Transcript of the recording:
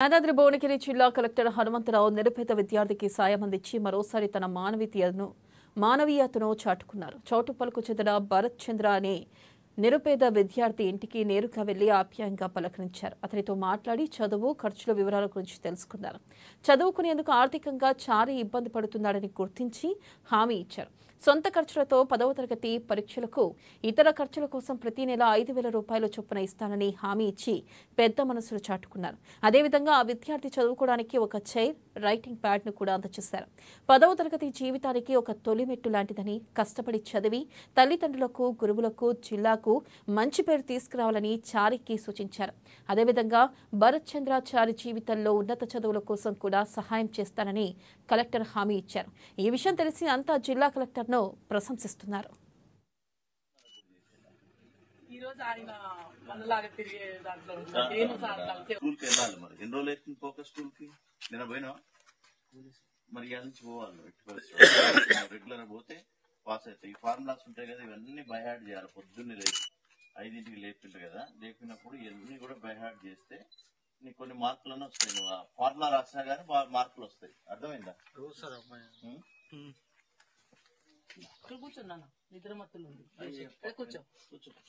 యాదాద్రి భువనగిరి జిల్లా కలెక్టర్ హనుమంతరావు నిరుపేద విద్యార్థికి సాయం అందించి మరోసారి తన మానవీయతను చాటుకున్నారు. చౌటుప్పల్కు చెందిన భరత్ చంద్ర అనే నిరుపేద విద్యార్థి ఇంటికి నేరుగా వెళ్లి ఆప్యాయంగా పలకరించారు. అతనితో మాట్లాడి చదువు, ఖర్చుల వివరాల గురించి తెలుసుకున్నారు. చదువుకునేందుకు ఆర్థికంగా చారి ఇబ్బంది పడుతున్నాడని గుర్తించి హామీ ఇచ్చారు. సొంత ఖర్చులతో 10వ తరగతి పరీక్షలకు, ఇతర ఖర్చుల కోసం ప్రతి నెల 5,000 రూపాయల చొప్పున ఇస్తానని హామీ ఇచ్చి పెద్ద మనసులు చాటుకున్నారు. అదేవిధంగా ఆ విద్యార్థి చదువుకోవడానికి ఒక చైర్, రైటింగ్ ప్యాడ్ను కూడా అందజేశారు. 10వ తరగతి జీవితానికి ఒక తొలిమెట్టు లాంటిదని, కష్టపడి చదివి తల్లిదండ్రులకు, గురువులకు, జిల్లాకు మంచి పేరు తీసుకురావాలని చారికి సూచించారు. అదేవిధంగా భరత్ చంద్ర చారి జీవితంలో ఉన్నత చదువుల కోసం కూడా సహాయం చేస్తానని కలెక్టర్ హామీ ఇచ్చారు. ఈ విషయం తెలిసి అంతా జిల్లా కలెక్టర్ను ప్రశంసిస్తున్నారు. రెగ్యులర్ పోతే పాస్ అవుతాయి. ఈ ఫార్ములాస్ ఉంటాయి కదా, ఇవన్నీ బై హార్ట్ చేయాలి. పొద్దున్నే లేచి 5ంటికి లేపింటారు కదా, లేపినప్పుడు ఇవన్నీ కూడా బై హార్ట్ చేస్తే నీకు కొన్ని మార్కులన్నీ వస్తాయి. నువ్వు ఆ ఫార్ములా రాసినా కానీ మార్కులు వస్తాయి. అర్థమైందా? కూర్చున్నా నిద్ర మత్తులు ఉంది. కూర్చో కూర్చో.